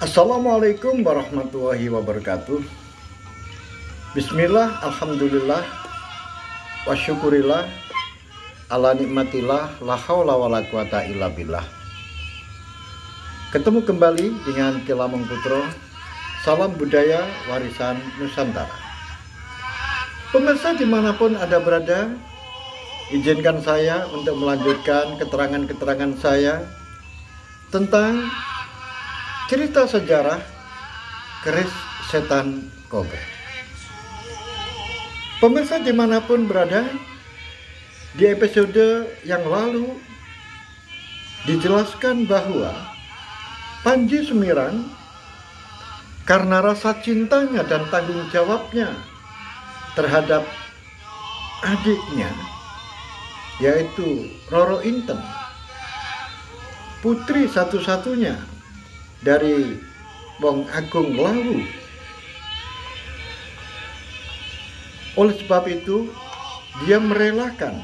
Assalamualaikum warahmatullahi wabarakatuh. Bismillah, alhamdulillah, wa syukurillah, ala nikmatillah, la haula wa la quwata illa billah. Ketemu kembali dengan Kilamong Putro. Salam budaya warisan Nusantara. Pemirsa dimanapun Anda berada, izinkan saya untuk melanjutkan keterangan-keterangan saya tentang cerita sejarah keris setan kobra. Pemirsa dimanapun berada, di episode yang lalu dijelaskan bahwa Panji Sumirang karena rasa cintanya dan tanggung jawabnya terhadap adiknya, yaitu Roro Inten, putri satu-satunya dari Wong Agung Lawu. Oleh sebab itu, dia merelakan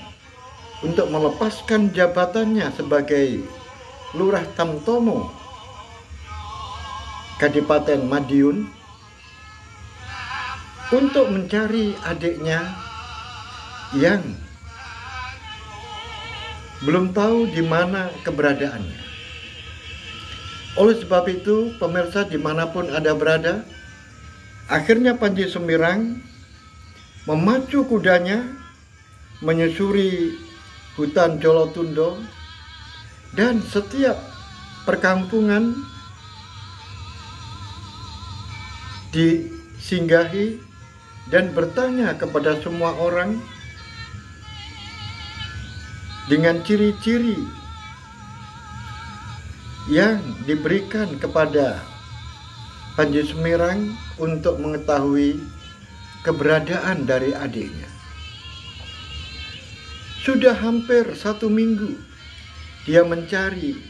untuk melepaskan jabatannya sebagai Lurah Tamtomo Kadipaten Madiun untuk mencari adiknya yang belum tahu di mana keberadaannya. Oleh sebab itu, pemirsa dimanapun Anda berada, akhirnya Panji Sumirang memacu kudanya menyusuri hutan Jolotundo dan setiap perkampungan disinggahi dan bertanya kepada semua orang dengan ciri-ciri yang diberikan kepada Panji Sumirang untuk mengetahui keberadaan dari adiknya. Sudah hampir 1 minggu dia mencari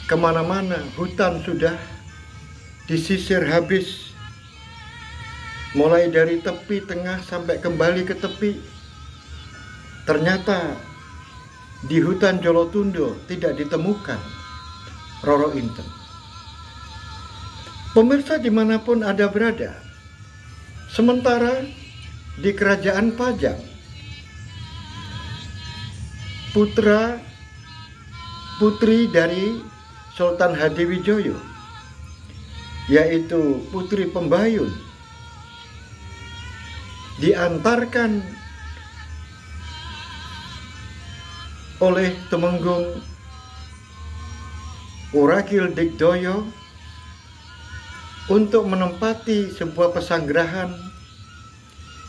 kemana-mana, hutan sudah disisir habis, mulai dari tepi tengah sampai kembali ke tepi. Ternyata di hutan Jolotundo tidak ditemukan Roro Inten. Pemirsa dimanapun Anda berada, sementara di Kerajaan Pajang, putri dari Sultan Hadiwijoyo, yaitu Putri Pembayun, diantarkan oleh Temenggung Uragil Digdoyo untuk menempati sebuah pesanggerahan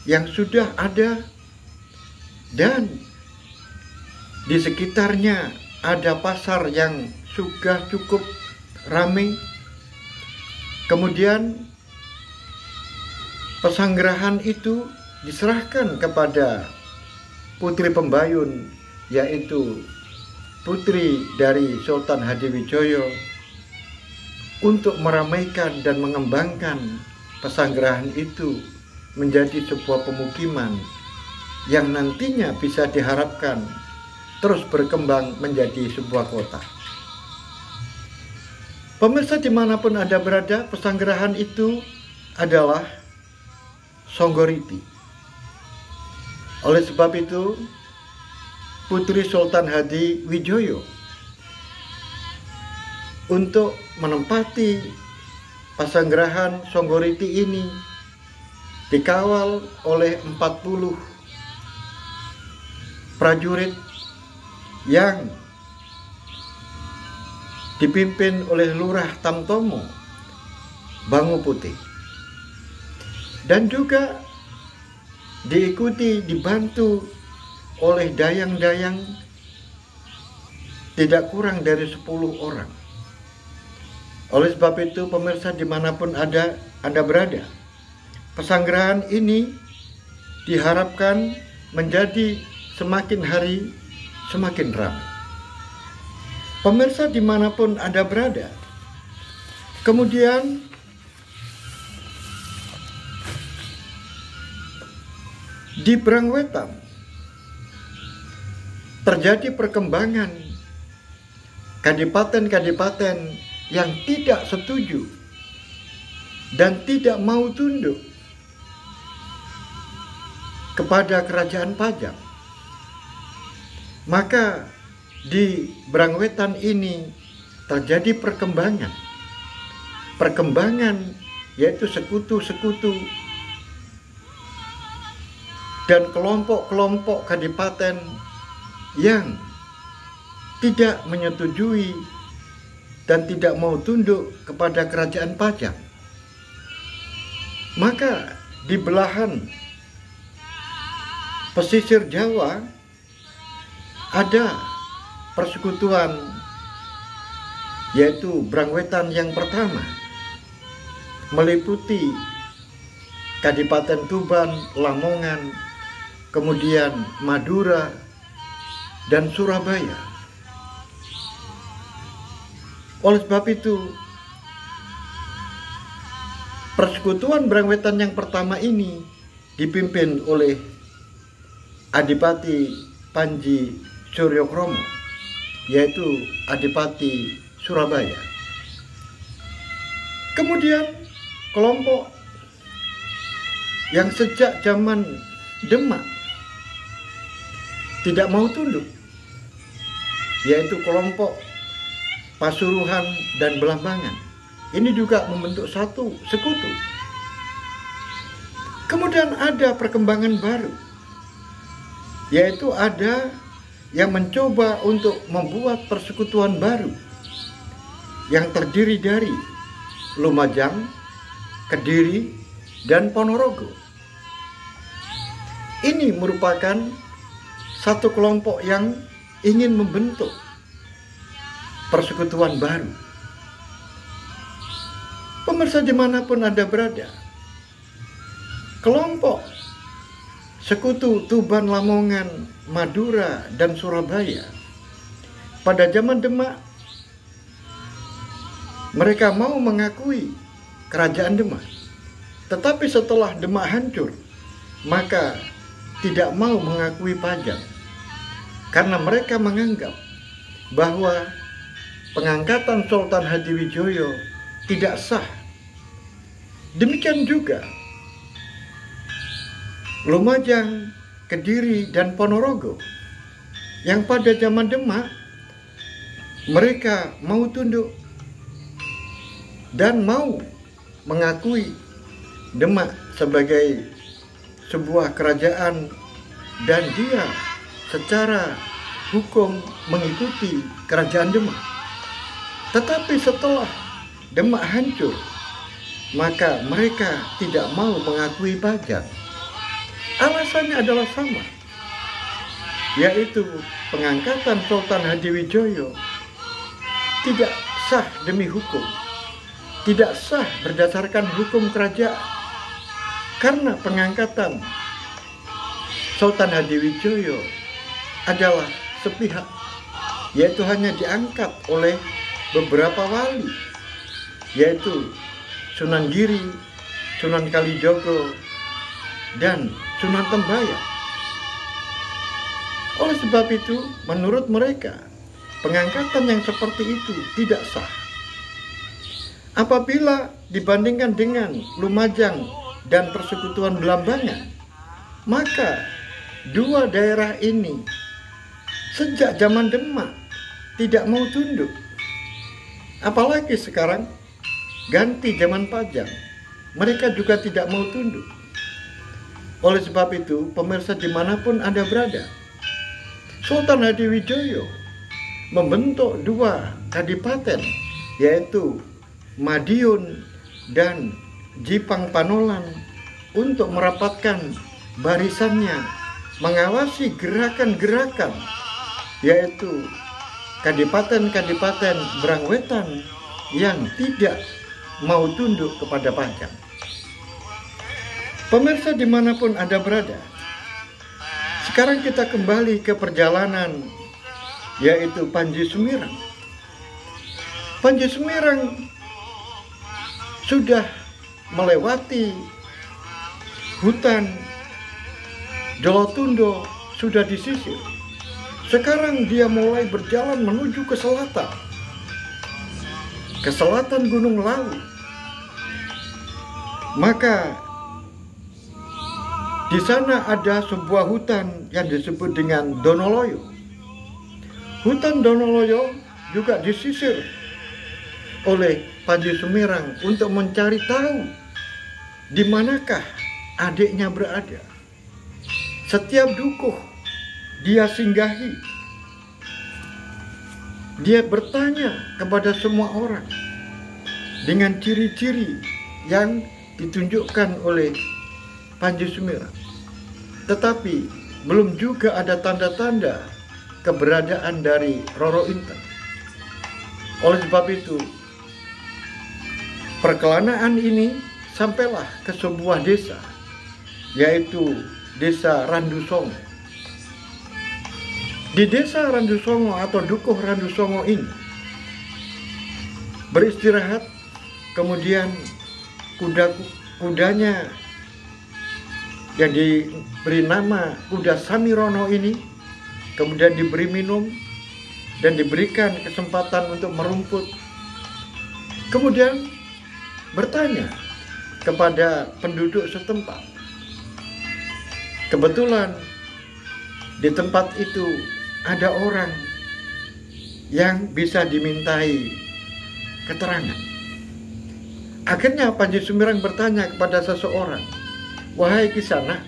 yang sudah ada dan di sekitarnya ada pasar yang sudah cukup ramai. Kemudian pesanggerahan itu diserahkan kepada Putri Pembayun, yaitu putri dari Sultan Hadiwijoyo, untuk meramaikan dan mengembangkan pesanggerahan itu menjadi sebuah pemukiman yang nantinya bisa diharapkan terus berkembang menjadi sebuah kota. Pemirsa dimanapun Anda berada, pesanggerahan itu adalah Songgoriti. Oleh sebab itu, Putri Sultan Hadiwijoyo untuk menempati pesanggerahan Songgoriti ini dikawal oleh 40 prajurit yang dipimpin oleh Lurah Tamtomo Banguputih, dan juga dibantu oleh dayang-dayang tidak kurang dari 10 orang. Oleh sebab itu, pemirsa dimanapun Anda berada, pesanggerahan ini diharapkan menjadi semakin hari semakin ramai. Pemirsa dimanapun Anda berada, kemudian di Brangwetan terjadi perkembangan kadipaten-kadipaten yang tidak setuju dan tidak mau tunduk kepada kerajaan pajak. Maka di Brangwetan ini terjadi perkembangan yaitu sekutu-sekutu dan kelompok-kelompok kadipaten yang tidak menyetujui dan tidak mau tunduk kepada kerajaan pajak. Maka di belahan pesisir Jawa ada persekutuan, yaitu Brangwetan yang pertama, meliputi Kadipaten Tuban, Lamongan, kemudian Madura, dan Surabaya. Oleh sebab itu, persekutuan Brangwetan yang pertama ini dipimpin oleh Adipati Panji Suryokromo, yaitu Adipati Surabaya. Kemudian kelompok yang sejak zaman Demak tidak mau tunduk, yaitu kelompok Pasuruan dan Belambangan. Ini juga membentuk satu sekutu. Kemudian ada perkembangan baru, yaitu ada yang mencoba untuk membuat persekutuan baru yang terdiri dari Lumajang, Kediri, dan Ponorogo. Ini merupakan satu kelompok yang ingin membentuk persekutuan baru. Pemirsa dimanapun Anda berada, kelompok sekutu Tuban, Lamongan, Madura, dan Surabaya pada zaman Demak, mereka mau mengakui kerajaan Demak. Tetapi setelah Demak hancur, maka tidak mau mengakui pajak, karena mereka menganggap bahwa pengangkatan Sultan Hadiwijoyo tidak sah. Demikian juga Lumajang, Kediri, dan Ponorogo yang pada zaman Demak mereka mau tunduk dan mau mengakui Demak sebagai sebuah kerajaan, dan dia secara hukum mengikuti kerajaan Demak. Tetapi setelah Demak hancur, maka mereka tidak mau mengakui pajak. Alasannya adalah sama, yaitu pengangkatan Sultan Hadiwijoyo tidak sah demi hukum, tidak sah berdasarkan hukum kerajaan, karena pengangkatan Sultan Hadiwijoyo adalah sepihak, yaitu hanya diangkat oleh beberapa wali, yaitu Sunan Giri, Sunan Kalijogo, dan Sunan Tembayang. Oleh sebab itu, menurut mereka, pengangkatan yang seperti itu tidak sah. Apabila dibandingkan dengan Lumajang dan persekutuan Belambangan, maka dua daerah ini sejak zaman Demak tidak mau tunduk. Apalagi sekarang ganti zaman pajak, mereka juga tidak mau tunduk. Oleh sebab itu, pemirsa dimanapun Anda berada, Sultan Hadiwijoyo membentuk dua kadipaten, yaitu Madiun dan Jipang Panolan, untuk merapatkan barisannya, mengawasi gerakan-gerakan, yaitu kadipaten-kadipaten Brangwetan yang tidak mau tunduk kepada pajak. Pemirsa dimanapun Anda berada, sekarang kita kembali ke perjalanan, yaitu Panji Sumirang. Panji Sumirang sudah melewati hutan Jolotundo, sudah disisir. Sekarang dia mulai berjalan menuju ke selatan. ke selatan Gunung Lawu. Maka di sana ada sebuah hutan yang disebut dengan Donoloyo. Hutan Donoloyo juga disisir oleh Panji Sumirang untuk mencari tahu di manakah adiknya berada. Setiap dukuh dia singgahi, dia bertanya kepada semua orang dengan ciri-ciri yang ditunjukkan oleh Panji Sumirang. Tetapi belum juga ada tanda-tanda keberadaan dari Roro Inten. Oleh sebab itu, perkelanaan ini sampailah ke sebuah desa, yaitu Desa Randusongo. Di Desa Randusongo atau Dukuh Randusongo ini beristirahat, kemudian kudanya yang diberi nama kuda Samirono ini kemudian diberi minum dan diberikan kesempatan untuk merumput. Kemudian bertanya kepada penduduk setempat. Kebetulan di tempat itu ada orang yang bisa dimintai keterangan. Akhirnya Panji Sumirang bertanya kepada seseorang, "Wahai Kisana,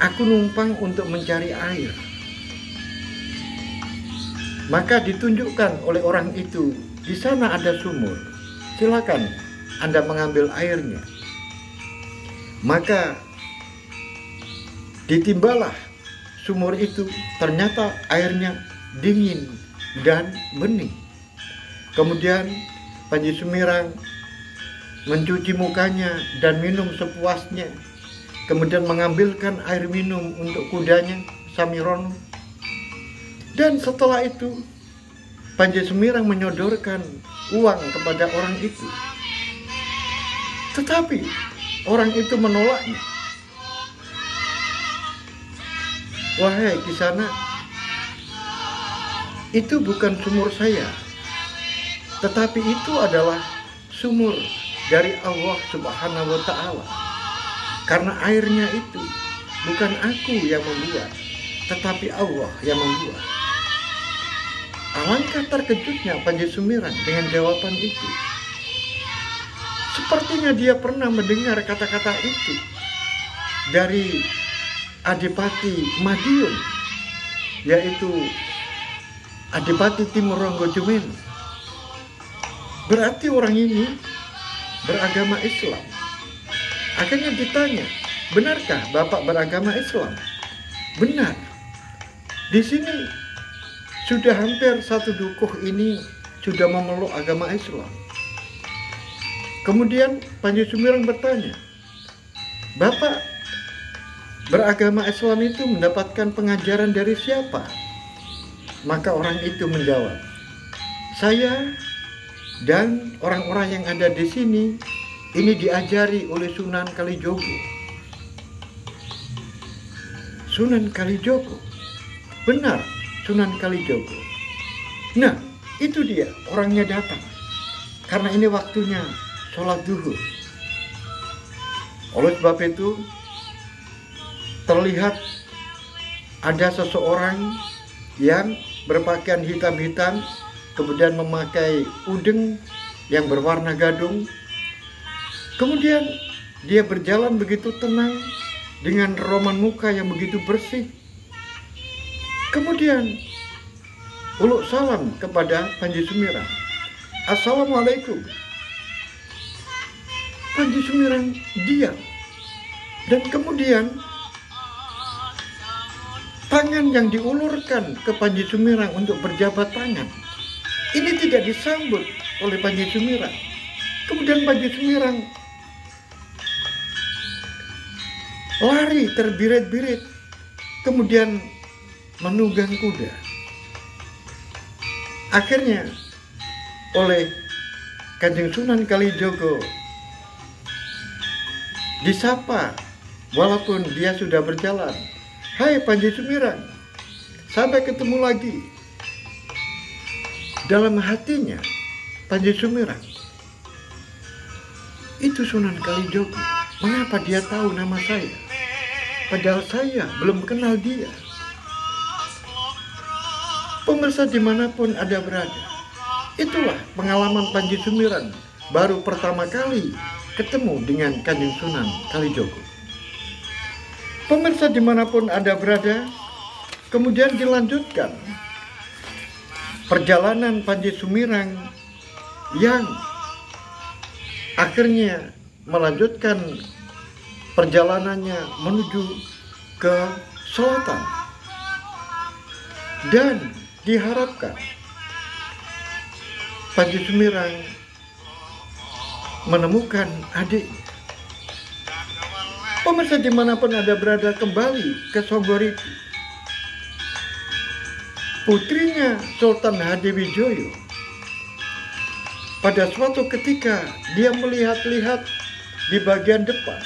aku numpang untuk mencari air." Maka ditunjukkan oleh orang itu, di sana ada sumur, silakan Anda mengambil airnya. Maka ditimbalah sumur itu, ternyata airnya dingin dan bening. Kemudian Panji Sumirang mencuci mukanya dan minum sepuasnya. Kemudian mengambilkan air minum untuk kudanya Samirono. Dan setelah itu Panji Sumirang menyodorkan uang kepada orang itu. Tetapi orang itu menolaknya. "Wahai Kisana, itu bukan sumur saya, tetapi itu adalah sumur dari Allah Subhanahu wa Ta'ala. Karena airnya itu bukan aku yang membuat, tetapi Allah yang membuat." Alangkah terkejutnya Panji Sumirang dengan jawaban itu. Sepertinya dia pernah mendengar kata-kata itu dari Adipati Madiun, yaitu Adipati Timur Ronggojomen. Berarti orang ini beragama Islam. Akhirnya ditanya, "Benarkah Bapak beragama Islam?" "Benar. Di sini sudah hampir satu dukuh ini sudah memeluk agama Islam." Kemudian Panji Sumirang bertanya, "Bapak beragama Islam itu mendapatkan pengajaran dari siapa?" Maka orang itu menjawab, "Saya dan orang-orang yang ada di sini ini diajari oleh Sunan Kalijogo." Sunan Kalijogo? Benar, Sunan Kalijogo. Nah, itu dia orangnya datang. Karena ini waktunya sholat duhur. Oleh sebab itu, terlihat ada seseorang yang berpakaian hitam-hitam, kemudian memakai udeng yang berwarna gadung. Kemudian dia berjalan begitu tenang dengan roman muka yang begitu bersih. Kemudian uluk salam kepada Panji Sumirang, "Assalamualaikum." Panji Sumirang diam, dan kemudian tangan yang diulurkan ke Panji Sumirang untuk berjabat tangan ini tidak disambut oleh Panji Sumirang. Kemudian Panji Sumirang lari terbirit-birit, kemudian menunggang kuda. Akhirnya oleh Kanjeng Sunan Kalijogo disapa walaupun dia sudah berjalan, "Hai Panji Sumirang, sampai ketemu lagi." Dalam hatinya Panji Sumirang, itu Sunan Kalijogo. Mengapa dia tahu nama saya? Padahal saya belum kenal dia. Pemirsa dimanapun Anda berada, itulah pengalaman Panji Sumirang baru pertama kali ketemu dengan Kanjeng Sunan Kalijogo. Pemirsa dimanapun Anda berada, kemudian dilanjutkan perjalanan Panji Sumirang yang akhirnya melanjutkan perjalanannya menuju ke selatan, dan diharapkan Panji Sumirang menemukan adiknya. Pemirsa dimanapun Anda berada, kembali ke Songgoriti. Putrinya Sultan Hadiwijoyo, pada suatu ketika dia melihat-lihat di bagian depan,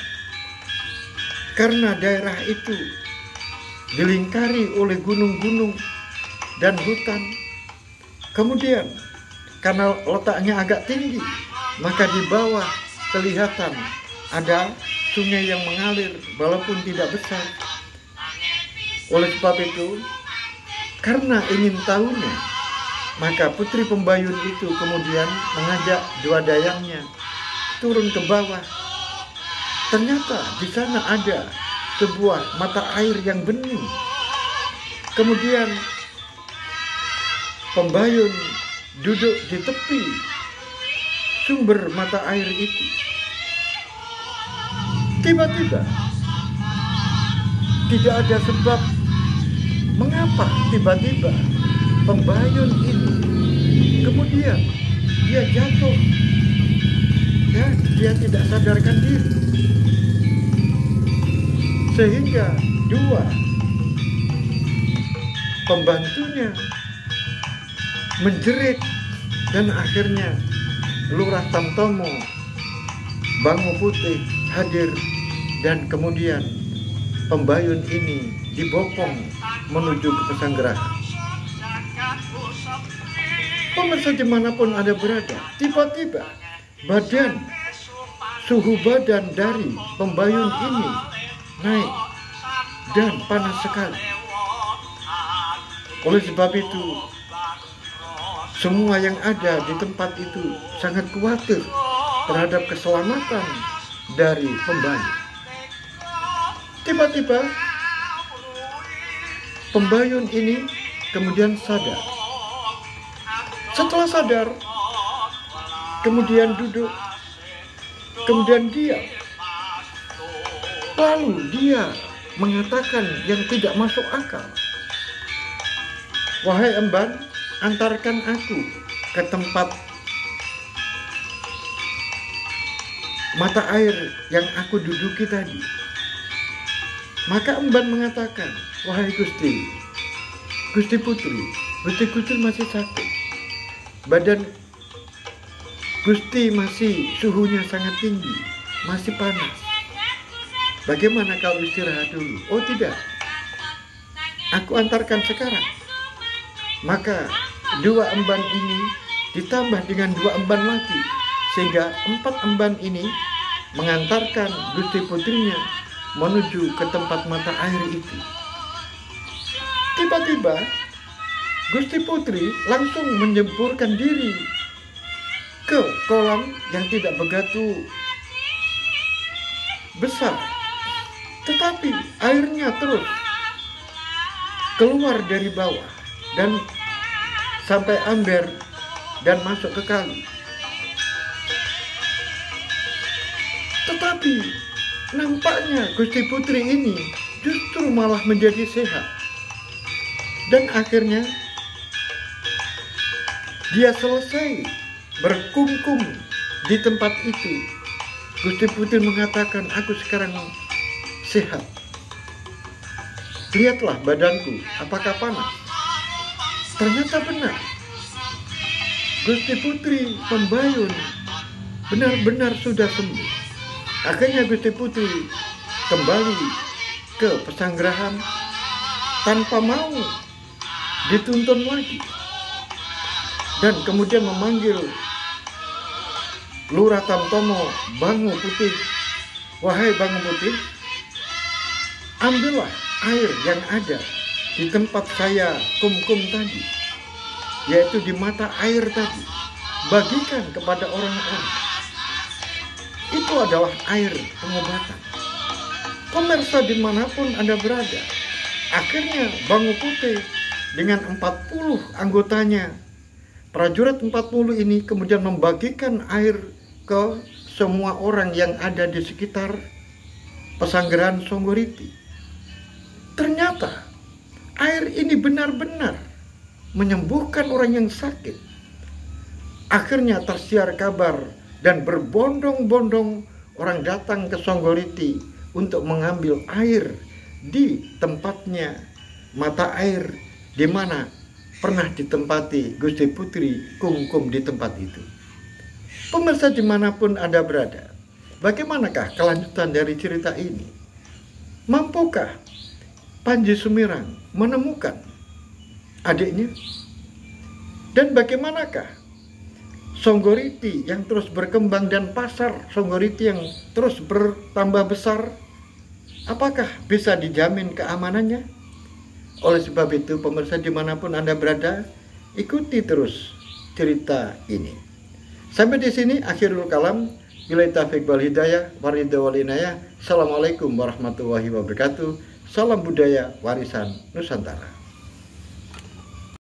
karena daerah itu dilingkari oleh gunung-gunung dan hutan. Kemudian karena letaknya agak tinggi, maka di bawah kelihatan ada sungai yang mengalir walaupun tidak besar. Oleh sebab itu, karena ingin tahunya, maka putri pembayun itu kemudian mengajak dua dayangnya turun ke bawah. Ternyata di sana ada sebuah mata air yang bening. Kemudian pembayun duduk di tepi sumber mata air itu. Tiba-tiba, tidak ada sebab mengapa tiba-tiba pembayun ini kemudian dia jatuh dan dia tidak sadarkan diri, sehingga dua pembantunya menjerit, dan akhirnya Lurah Tamtomo Bangu Putih hadir, dan kemudian pembayun ini dibopong menuju ke Pesanggerahan. Pemirsa dimanapun Anda berada, tiba-tiba suhu badan dari pembayun ini naik dan panas sekali. Oleh sebab itu, semua yang ada di tempat itu sangat khawatir terhadap keselamatan dari pembayun. Tiba-tiba pembayun ini kemudian sadar. Setelah sadar, kemudian duduk, kemudian diam. Lalu dia mengatakan yang tidak masuk akal, "Wahai emban, antarkan aku ke tempat mata air yang aku duduki tadi." Maka emban mengatakan, "Wahai Gusti, Gusti Putri masih sakit. Badan Gusti masih suhunya sangat tinggi, masih panas. Bagaimana kalau istirahat dulu?" "Oh tidak, aku antarkan sekarang." Maka dua emban ini ditambah dengan dua emban lagi, sehingga 4 emban ini mengantarkan Gusti Putrinya menuju ke tempat mata air itu. Tiba-tiba Gusti Putri langsung menyemburkan diri ke kolam yang tidak begitu besar, tetapi airnya terus keluar dari bawah dan sampai ember dan masuk ke kali. Tetapi nampaknya Gusti Putri ini justru malah menjadi sehat, dan akhirnya dia selesai berkumkum di tempat itu. Gusti Putri mengatakan, "Aku sekarang sehat. Lihatlah badanku, apakah panas?" Ternyata benar. Gusti Putri pembayun benar-benar sudah sembuh. Akhirnya Gusti Putri kembali ke Pesanggerahan tanpa mau dituntun lagi, dan kemudian memanggil Lurah Tamtomo Bangu Putih, wahai Bangu Putih, ambillah air yang ada di tempat saya kumkum tadi, yaitu di mata air tadi, bagikan kepada orang-orang. Itu adalah air pengobatan. Pemirsa dimanapun Anda berada, akhirnya Bangu Putih dengan 40 anggotanya, prajurit 40 ini kemudian membagikan air ke semua orang yang ada di sekitar Pesanggerahan Songgoriti. Ternyata air ini benar-benar menyembuhkan orang yang sakit. Akhirnya tersiar kabar dan berbondong-bondong orang datang ke Songgoriti untuk mengambil air di tempatnya, mata air di mana pernah ditempati Gusti Putri Kumkum di tempat itu. Pemirsa dimanapun Anda berada, bagaimanakah kelanjutan dari cerita ini? Mampukah Panji Sumirang menemukan adiknya? Dan bagaimanakah Songgoriti yang terus berkembang dan pasar Songgoriti yang terus bertambah besar, apakah bisa dijamin keamanannya? Oleh sebab itu, pemirsa dimanapun Anda berada, ikuti terus cerita ini. Sampai di sini akhirul kalam. Billahi taufiq wal hidayah, waridha wal inayah. Assalamualaikum warahmatullahi wabarakatuh. Salam budaya warisan Nusantara.